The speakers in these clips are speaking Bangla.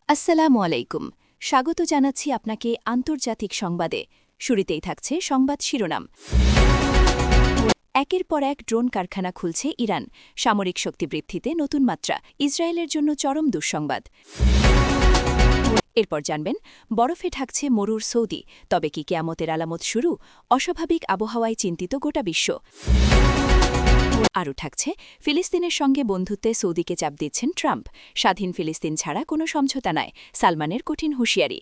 আসসালামু আলাইকুম। স্বাগত জানাচ্ছি আপনাকে আন্তর্জাতিক সংবাদে। শুরুতেই থাকছে সংবাদ শিরোনাম। একের পর এক ড্রোন কারখানা খুলছে ইরান। সামরিক শক্তি বৃদ্ধিতে নতুন মাত্রা। ইসরায়েলের জন্য চরম দুঃসংবাদ। এরপর জানবেন, বরফে ঢাকছে মরুর সৌদি। তবে কি কিয়ামতের আলামত শুরু? অস্বাভাবিক আবহাওয়ায় চিন্তিত গোটা বিশ্ব। আরও থাকছে, ফিলিস্তিনের সঙ্গে বন্ধুত্বে সৌদিকে চাপ দিচ্ছেন ট্রাম্প। স্বাধীন ফিলিস্তিন ছাড়া কোনো সমঝোতা নয়, সালমানের কঠিন হুঁশিয়ারি।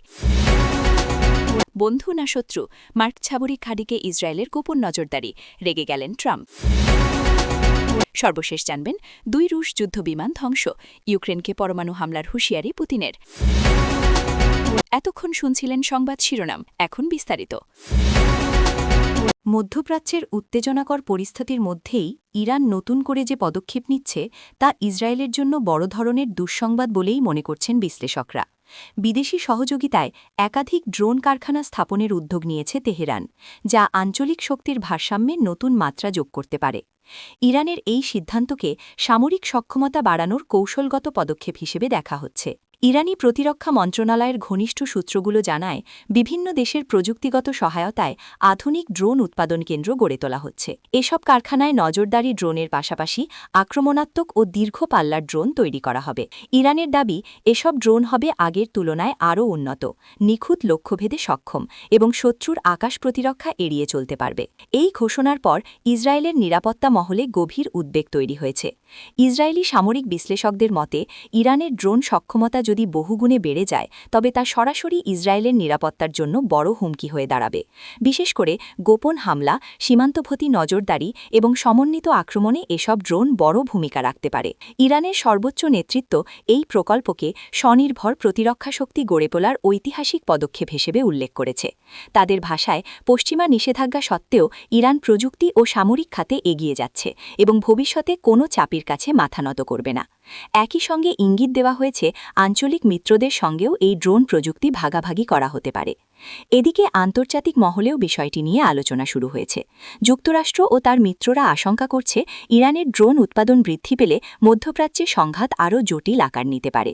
বন্ধু না শত্রু? মার্ক ছাবরি খাড়িকে ইসরায়েলের গোপন নজরদারি। রেগে গেলেন ট্রাম্প। সর্বশেষ জানবেন, 2 রুশ যুদ্ধবিমান ধ্বংস। ইউক্রেনকে পরমাণু হামলার হুঁশিয়ারি পুতিনের। এতক্ষণ শুনছিলেন সংবাদ শিরোনাম, এখন বিস্তারিত। মধ্যপ্রাচ্যের উত্তেজনাকর পরিস্থিতির মধ্যেই ইরান নতুন করে যে পদক্ষেপ নিচ্ছে তা ইসরায়েলের জন্য বড় ধরনের দুঃসংবাদ বলেই মনে করছেন বিশ্লেষকরা। বিদেশি সহযোগিতায় একাধিক ড্রোন কারখানা স্থাপনের উদ্যোগ নিয়েছে তেহরান, যা আঞ্চলিক শক্তির ভারসাম্যে নতুন মাত্রা যোগ করতে পারে। ইরানের এই সিদ্ধান্তকে সামরিক সক্ষমতা বাড়ানোর কৌশলগত পদক্ষেপ হিসেবে দেখা হচ্ছে। ইরানি প্রতিরক্ষা মন্ত্রণালয়ের ঘনিষ্ঠ সূত্রগুলো জানায়, বিভিন্ন দেশের প্রযুক্তিগত সহায়তায় আধুনিক ড্রোন উৎপাদন কেন্দ্র গড়ে তোলা হচ্ছে। এসব কারখানায় নজরদারি ড্রোনের পাশাপাশি আক্রমণাত্মক ও দীর্ঘ পাল্লার ড্রোন তৈরি করা হবে। ইরানের দাবি, এসব ড্রোন হবে আগের তুলনায় আরও উন্নত, নিখুঁত লক্ষ্যভেদে সক্ষম এবং শত্রুর আকাশ প্রতিরক্ষা এড়িয়ে চলতে পারবে। এই ঘোষণার পর ইসরায়েলের নিরাপত্তা মহলে গভীর উদ্বেগ তৈরি হয়েছে। ইসরায়েলি সামরিক বিশ্লেষকদের মতে, ইরানের ড্রোন সক্ষমতা যদি বহুগুণে বেড়ে যায়, তবে তা সরাসরি ইসরায়েলের নিরাপত্তার জন্য বড় হুমকি হয়ে দাঁড়াবে। বিশেষ করে গোপন হামলা, সীমান্তবর্তী নজরদারি এবং সমন্বিত আক্রমণে এসব ড্রোন বড় ভূমিকা রাখতে পারে। ইরানের সর্বোচ্চ নেতৃত্ব এই প্রকল্পকে স্বনির্ভর প্রতিরক্ষা শক্তি গড়ে তোলার ঐতিহাসিক পদক্ষেপ হিসেবে উল্লেখ করেছে। তাদের ভাষায়, পশ্চিমা নিষেধাজ্ঞা সত্ত্বেও ইরান প্রযুক্তি ও সামরিক খাতে এগিয়ে যাচ্ছে এবং ভবিষ্যতে কোনো চাপের কাছে মাথা নত করবে না। একই সঙ্গে ইঙ্গিত দেওয়া হয়েছে, আঞ্চলিক মিত্রদের সঙ্গেও এই ড্রোন প্রযুক্তি ভাগাভাগি করা হতে পারে। এদিকে আন্তর্জাতিক মহলেও বিষয়টি নিয়ে আলোচনা শুরু হয়েছে। যুক্তরাষ্ট্র ও তার মিত্ররা আশঙ্কা করছে, ইরানের ড্রোন উৎপাদন বৃদ্ধি পেলে মধ্যপ্রাচ্যে সংঘাত আরও জটিল আকার নিতে পারে।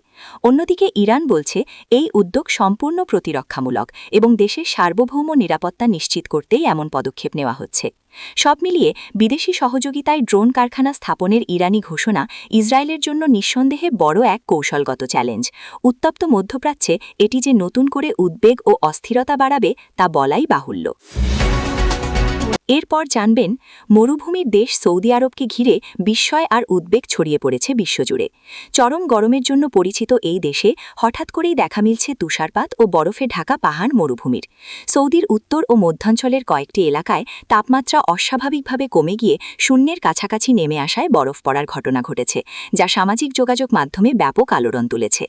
অন্যদিকে ইরান বলছে, এই উদ্যোগ সম্পূর্ণ প্রতিরক্ষামূলক এবং দেশের সার্বভৌম নিরাপত্তা নিশ্চিত করতেই এমন পদক্ষেপ নেওয়া হচ্ছে। সব মিলিয়ে বিদেশি সহযোগিতায় ড্রোন কারখানা স্থাপনের ইরানি ঘোষণা ইসরায়েলের জন্য নিঃসন্দেহে বড় এক কৌশলগত চ্যালেঞ্জ। উত্তপ্ত মধ্যপ্রাচ্যে এটি যে নতুন করে উদ্বেগ ও অস্থিরতা বাড়াবে তা বলাই বাহুল্য। এরপর জানবেন, মরুভূমির দেশ সৌদি আরবকে ঘিরে বিস্ময় আর উদ্বেগ ছড়িয়ে পড়েছে বিশ্বজুড়ে। চরম গরমের জন্য পরিচিত এই দেশে হঠাৎ করেই দেখা মিলছে তুষারপাত ও বরফে ঢাকা পাহাড় মরুভূমির। সৌদির উত্তর ও মধ্যাঞ্চলের কয়েকটি এলাকায় তাপমাত্রা অস্বাভাবিকভাবে কমে গিয়ে শূন্যের কাছাকাছি নেমে আসায় বরফ পড়ার ঘটনা ঘটেছে, যা সামাজিক যোগাযোগ মাধ্যমে ব্যাপক আলোড়ন তুলেছে।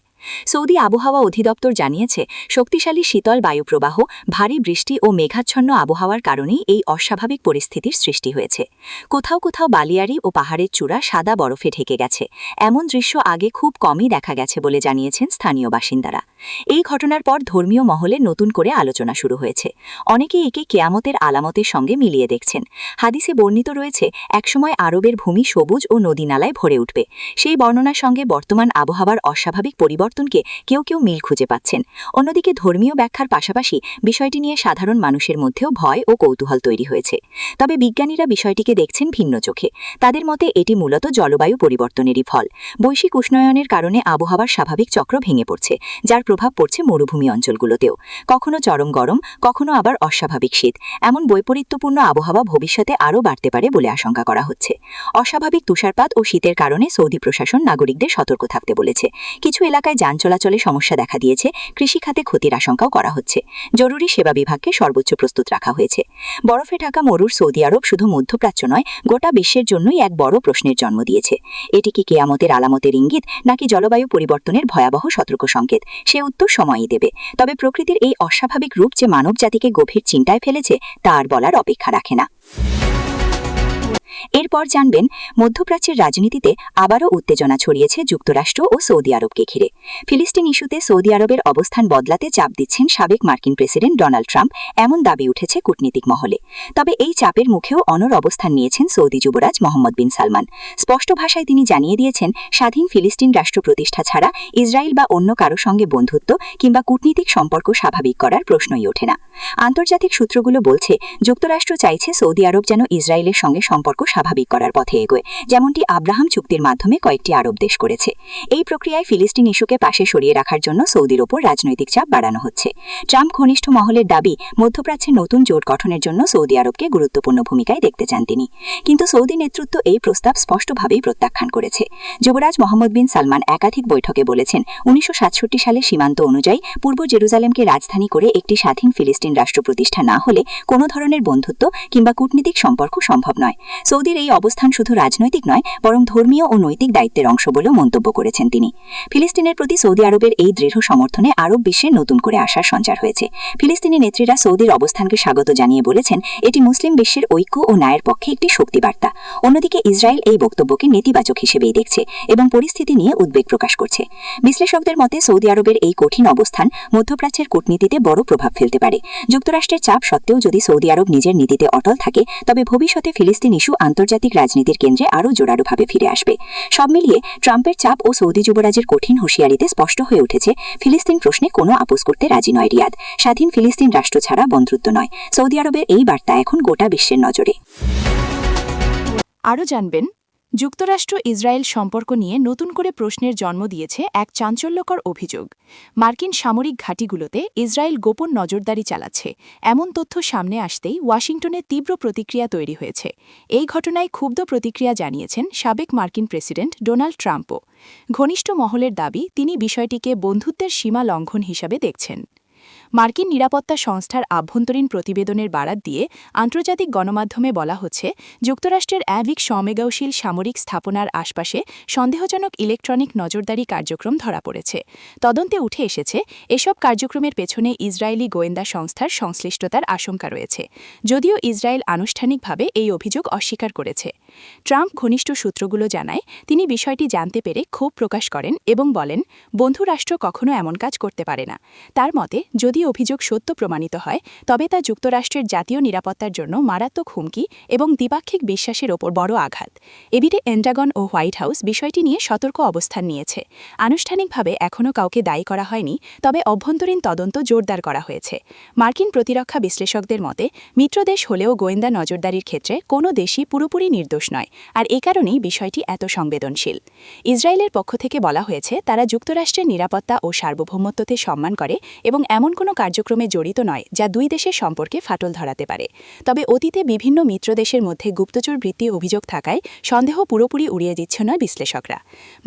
সৌদি আবহাওয়া অধিদপ্তর জানিয়েছে, শক্তিশালী শীতল বায়ুপ্রবাহ, ভারী বৃষ্টি ও মেঘাচ্ছন্ন আবহাওয়ার কারণেই এই অস্বাভাবিক পরিস্থিতির সৃষ্টি হয়েছে। কোথাও কোথাও বালিয়াড়ি ও পাহাড়ের চূড়া সাদা বরফে ঢেকে গেছে। এমন দৃশ্য আগে খুব কমই দেখা গেছে বলে জানিয়েছেন স্থানীয় বাসিন্দারা। এই ঘটনার পর ধর্মীয় মহলে নতুন করে আলোচনা শুরু হয়েছে। অনেকে একে কেয়ামতের আলামতের সঙ্গে মিলিয়ে দেখছেন। হাদিসে বর্ণিত রয়েছে, একসময় আরবের ভূমি সবুজ ও নদীনালায় ভরে উঠবে। সেই বর্ণনার সঙ্গে বর্তমান আবহাওয়ার অস্বাভাবিক পরিবর্তনকে কেউ কেউ মিল খুঁজে পাচ্ছেন। অন্যদিকে ধর্মীয় ব্যাখ্যার পাশাপাশি বিষয়টি নিয়ে সাধারণ মানুষের মধ্যেও ভয় ও কৌতূহল তৈরি হয়েছে। তবে বিজ্ঞানীরা বিষয়টিকে দেখছেন ভিন্ন চোখে। তাদের মতে এটি মূলত জলবায়ু পরিবর্তনেরই ফল। বৈশ্বিক উষ্ণায়নের কারণে আবহাওয়ার স্বাভাবিক চক্র ভেঙে পড়ছে, যার প্রভাব পড়ছে মরুভূমি অঞ্চলগুলোতেও। কখনো চরম গরম, কখনো আবার অস্বাভাবিক শীত। এমন বৈপরীত্যপূর্ণ আবহাওয়া ভবিষ্যতে আরও বাড়তে পারে বলে আশঙ্কা করা হচ্ছে। অস্বাভাবিক তুষারপাত ও শীতের কারণে সৌদি প্রশাসন নাগরিকদের সতর্ক থাকতে বলেছে। কিছু এলাকায় যান চলাচলে সমস্যা দেখা দিয়েছে, কৃষিখাতে ক্ষতির আশঙ্কাও করা হচ্ছে। জরুরি সেবা বিভাগকে সর্বোচ্চ প্রস্তুত রাখা হয়েছে। বরফে ঢাকা মরুর সৌদি আরব শুধু মধ্যপ্রাচ্য নয়, গোটা বিশ্বের জন্যই এক বড় প্রশ্নের জন্ম দিয়েছে। এটি কি কেয়ামতের আলামতের ইঙ্গিত, নাকি জলবায়ু পরিবর্তনের ভয়াবহ সতর্ক সংকেত? সে উত্তর সময়ই দেবে। তবে প্রকৃতির এই অস্বাভাবিক রূপ যে মানব জাতিকে গভীর চিন্তায় ফেলেছে, তা আর বলার অপেক্ষা রাখে না। এরপর জানবেন মধ্যপ্রাচ্যের রাজনীতিতে আবারও উত্তেজনা ছড়িয়েছে যুক্তরাষ্ট্র ও সৌদি আরবকে ঘিরে। ফিলিস্তিন ইস্যুতে সৌদি আরবের অবস্থান বদলাতে চাপ দিচ্ছেন সাবেক মার্কিন প্রেসিডেন্ট ডোনাল্ড ট্রাম্প, এমন দাবি উঠেছে কূটনীতিক মহলে। তবে এই চাপের মুখেও অনড় অবস্থান নিয়েছেন সৌদি যুবরাজ মোহাম্মদ বিন সালমান। স্পষ্ট ভাষায় তিনি জানিয়ে দিয়েছেন, স্বাধীন ফিলিস্তিন রাষ্ট্র প্রতিষ্ঠা ছাড়া ইসরায়েল বা অন্য কারো সঙ্গে বন্ধুত্ব কিংবা কূটনীতিক সম্পর্ক স্বাভাবিক করার প্রশ্নই ওঠে না। আন্তর্জাতিক সূত্রগুলো বলছে, যুক্তরাষ্ট্র চাইছে সৌদি আরব যেন ইসরায়েলের সঙ্গে সম্পর্ক স্বাভাবিক করার পথে এগোয়, যেমনটি আব্রাহাম চুক্তির মাধ্যমে কয়েকটি আরব দেশ করেছে। এই প্রক্রিয়ায় ফিলিস্তিন ইস্যুকে পাশে সরিয়ে রাখার জন্য সৌদির ওপর রাজনৈতিক চাপ বাড়ানো হচ্ছে। ট্রাম্প ঘনিষ্ঠ মহলের দাবি, মধ্যপ্রাচ্যে নতুন জোট গঠনের জন্য সৌদি আরবকে গুরুত্বপূর্ণ ভূমিকায় দেখতে চান তিনি। কিন্তু সৌদি নেতৃত্ব এই প্রস্তাব স্পষ্টভাবেই প্রত্যাখ্যান করেছে। যুবরাজ মোহাম্মদ বিন সালমান একাধিক বৈঠকে বলেছেন, 1967 সালে সীমান্ত অনুযায়ী পূর্ব জেরুজালেমকে রাজধানী করে একটি স্বাধীন ফিলিস্তিন রাষ্ট্র প্রতিষ্ঠা না হলে কোনো ধরনের বন্ধুত্ব কিংবা কূটনীতিক সম্পর্ক সম্ভব নয়। সৌদির এই অবস্থান শুধু রাজনৈতিক নয়, বরং ধর্মীয় ও নৈতিক দায়িত্বের অংশ বলেও মন্তব্য করেছেন তিনি। ফিলিস্তিনের প্রতি সৌদি আরবের এই দৃঢ় সমর্থনে আরব বিশ্বে নতুন করে আশার সঞ্চার হয়েছে। ফিলিস্তিনি নেত্রীরা সৌদির অবস্থানকে স্বাগত জানিয়ে বলেছেন, এটি মুসলিম বিশ্বের ঐক্য ও ন্যায়ের পক্ষে একটি শক্তিবার্তা। অন্যদিকে ইসরায়েল এই বক্তব্যকে নেতিবাচক হিসেবেই দেখছে এবং পরিস্থিতি নিয়ে উদ্বেগ প্রকাশ করছে। বিশ্লেষকদের মতে, সৌদি আরবের এই কঠিন অবস্থান মধ্যপ্রাচ্যের কূটনীতিতে বড় প্রভাব ফেলতে পারে। যুক্তরাষ্ট্রের চাপ সত্ত্বেও যদি সৌদি আরব নিজের নীতিতে অটল থাকে, তবে ভবিষ্যতে ফিলিস্তিন ইস্যু আন্তর্জাতিক রাজনীতির কেন্দ্রে আরও জোরালোভাবে ফিরে আসবে। সব মিলিয়ে ট্রাম্পের চাপ ও সৌদি যুবরাজের কঠিন হুঁশিয়ারিতে স্পষ্ট হয়ে উঠেছে, ফিলিস্তিন প্রশ্নে কোনো আপোস করতে রাজি নয় রিয়াদ। স্বাধীন ফিলিস্তিন রাষ্ট্র ছাড়া বন্ধুত্ব নয়। সৌদি আরবের এই বার্তা এখন গোটা বিশ্বের নজরে। আরও জানবেন, যুক্তরাষ্ট্র ইসরায়েল সম্পর্ক নিয়ে নতুন করে প্রশ্নের জন্ম দিয়েছে এক চাঞ্চল্যকর অভিযোগ। মার্কিন সামরিক ঘাঁটিগুলোতে ইসরায়েল গোপন নজরদারি চালাচ্ছে, এমন তথ্য সামনে আসতেই ওয়াশিংটনে তীব্র প্রতিক্রিয়া তৈরি হয়েছে। এই ঘটনায় ক্ষুব্ধ প্রতিক্রিয়া জানিয়েছেন সাবেক মার্কিন প্রেসিডেন্ট ডোনাল্ড ট্রাম্পও। ঘনিষ্ঠ মহলের দাবি, তিনি বিষয়টিকে বন্ধুত্বের সীমা লঙ্ঘন হিসাবে দেখছেন। মার্কিন নিরাপত্তা সংস্থার আভ্যন্তরীণ প্রতিবেদনের বারাত দিয়ে আন্তর্জাতিক গণমাধ্যমে বলা হচ্ছে, যুক্তরাষ্ট্রের অ্যাভিক সমবেগশীল সামরিক স্থাপনার আশপাশে সন্দেহজনক ইলেকট্রনিক নজরদারি কার্যক্রম ধরা পড়েছে। তদন্তে উঠে এসেছে, এসব কার্যক্রমের পেছনে ইসরায়েলি গোয়েন্দা সংস্থার সংশ্লিষ্টতার আশঙ্কা রয়েছে, যদিও ইসরায়েল আনুষ্ঠানিকভাবে এই অভিযোগ অস্বীকার করেছে। ট্রাম্প ঘনিষ্ঠ সূত্রগুলো জানায়, তিনি বিষয়টি জানতে পেরে ক্ষোভ প্রকাশ করেন এবং বলেন, বন্ধুরাষ্ট্র কখনো এমন কাজ করতে পারে না। তার মতে, যদি অভিযোগ সত্য প্রমাণিত হয়, তবে তা যুক্তরাষ্ট্রের জাতীয় নিরাপত্তার জন্য মারাত্মক হুমকি এবং দ্বিপাক্ষিক বিশ্বাসের ওপর বড় আঘাত। এবিডে পেন্টাগন ও হোয়াইট হাউস বিষয়টি নিয়ে সতর্ক অবস্থান নিয়েছে। আনুষ্ঠানিকভাবে এখনও কাউকে দায়ী করা হয়নি, তবে অভ্যন্তরীণ তদন্ত জোরদার করা হয়েছে। মার্কিন প্রতিরক্ষা বিশ্লেষকদের মতে, মিত্রদেশ হলেও গোয়েন্দা নজরদারির ক্ষেত্রে কোনো দেশই পুরোপুরি নির্দোষ নয়, আর এ কারণেই বিষয়টি এত সংবেদনশীল। ইসরায়েলের পক্ষ থেকে বলা হয়েছে, তারা যুক্তরাষ্ট্রের নিরাপত্তা ও সার্বভৌমত্বকে সম্মান করে এবং এমন কোনো কার্যক্রমে জড়িত নয় যা দুই দেশের সম্পর্কে ফাটল ধরাতে পারে। তবে অতীতে বিভিন্ন মিত্রদেশের মধ্যে গুপ্তচর বৃত্তি অভিযোগ থাকায় সন্দেহ পুরোপুরি উড়িয়ে দিচ্ছে না বিশ্লেষকরা।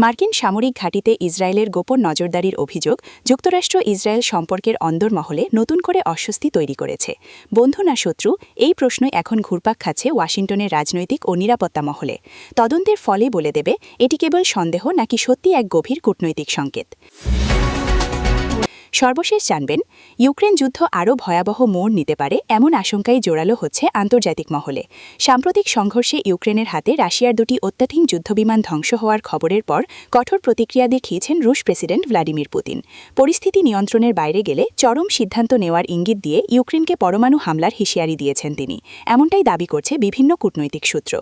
মার্কিন সামরিক ঘাঁটিতে ইসরায়েলের গোপন নজরদারির অভিযোগ যুক্তরাষ্ট্র ইসরায়েল সম্পর্কের অন্দরমহলে নতুন করে অস্বস্তি তৈরি করেছে। বন্ধু না শত্রু, এই প্রশ্নই এখন ঘুরপাক খাচ্ছে ওয়াশিংটনের রাজনৈতিক ও নিরাপত্তা মহলে। তদন্তের ফলে বলে দেবে এটি কেবল সন্দেহ নাকি সত্যি এক গভীর কূটনৈতিক সংকেত। সর্বশেষ জানবেন, ইউক্রেন যুদ্ধ আরও ভয়াবহ মোড় নিতে পারে এমন আশঙ্কাই জোরালো হচ্ছে আন্তর্জাতিক মহলে। সাম্প্রতিক সংঘর্ষে ইউক্রেনের হাতে রাশিয়ার দুটি অত্যাধুনিক যুদ্ধবিমান ধ্বংস হওয়ার খবরের পর কঠোর প্রতিক্রিয়া দেখিয়েছেন রুশ প্রেসিডেন্ট ভ্লাদিমির পুতিন। পরিস্থিতি নিয়ন্ত্রণের বাইরে গেলে চরম সিদ্ধান্ত নেওয়ার ইঙ্গিত দিয়ে ইউক্রেনকে পরমাণু হামলার হুঁশিয়ারি দিয়েছেন তিনি, এমনটাই দাবি করছে বিভিন্ন কূটনৈতিক সূত্র।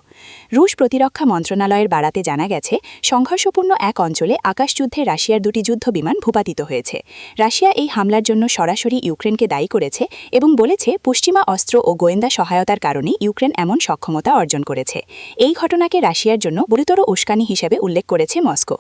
রুশ প্রতিরক্ষা মন্ত্রণালয়ের বারাতে জানা গেছে, সংঘর্ষপূর্ণ এক অঞ্চলে আকাশযুদ্ধে রাশিয়ার দুটি যুদ্ধবিমান ভূপাতিত হয়েছে। রাশিয়া এই হামলার জন্য সরাসরি ইউক্রেনকে দায়ী করেছে এবং বলেছে, পশ্চিমা অস্ত্র ও গোয়েন্দা সহায়তার কারণে ইউক্রেন এমন সক্ষমতা অর্জন করেছে। এই ঘটনাকে রাশিয়ার জন্য গুরুতর উস্কানি হিসেবে উল্লেখ করেছে মস্কো।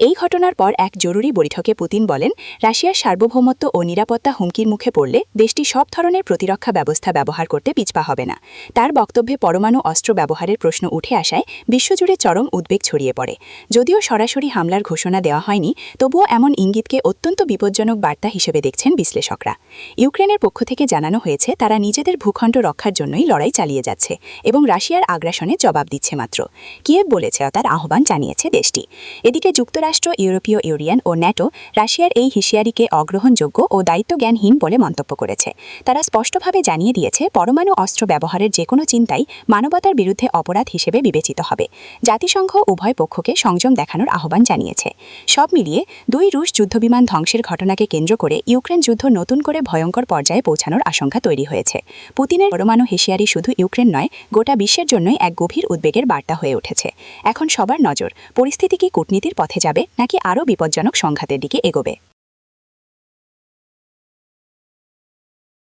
এই ঘটনার পর এক জরুরি বৈঠকে পুতিন বলেন, রাশিয়ার সার্বভৌমত্ব ও নিরাপত্তা হুমকির মুখে পড়লে দেশটি সব ধরনের প্রতিরক্ষা ব্যবস্থা ব্যবহার করতে পিছপা হবে না। তার বক্তব্যে পরমাণু অস্ত্র ব্যবহারের প্রশ্ন উঠে আসায় বিশ্বজুড়ে চরম উদ্বেগ ছড়িয়ে পড়ে। যদিও সরাসরি হামলার ঘোষণা দেওয়া হয়নি, তবুও এমন ইঙ্গিতকে অত্যন্ত বিপজ্জনক বার্তা হিসেবে দেখছেন বিশ্লেষকরা। ইউক্রেনের পক্ষ থেকে জানানো হয়েছে তারা নিজেদের ভূখণ্ড রক্ষার জন্যই লড়াই চালিয়ে যাচ্ছে এবং রাশিয়ার আগ্রাসনের জবাব দিচ্ছে মাত্র। কিয়েভ বলেছে তার আহ্বান জানিয়েছে দেশটি। এদিকে যুক্তরাষ্ট্র, ইউরোপীয় ইউনিয়ন ও ন্যাটো রাশিয়ার এই হুঁশিয়ারিকে অগ্রহণযোগ্য ও দায়িত্বজ্ঞানহীন বলে মন্তব্য করেছে। তারা স্পষ্টভাবে জানিয়ে দিয়েছে পরমাণু অস্ত্র ব্যবহারের যে কোনো চিন্তাই মানবতার বিরুদ্ধে অপরাধ হিসেবে বিবেচিত হবে। জাতিসংঘ উভয় পক্ষকে সংযম দেখানোর আহ্বান জানিয়েছে। সব মিলিয়ে 2 রুশ যুদ্ধবিমান ধ্বংসের ঘটনাকে কেন্দ্র করে ইউক্রেন যুদ্ধ নতুন করে ভয়ঙ্কর পর্যায়ে পৌঁছানোর আশঙ্কা তৈরি হয়েছে। পুতিনের পরমাণু হুঁশিয়ারি শুধু ইউক্রেন নয়, গোটা বিশ্বের জন্যই এক গভীর উদ্বেগের বার্তা হয়ে উঠেছে। এখন সবার নজর পরিস্থিতি কি কূটনীতির পথে যাবে নাকি আরও বিপজ্জনক সংঘাতের দিকে এগোবে।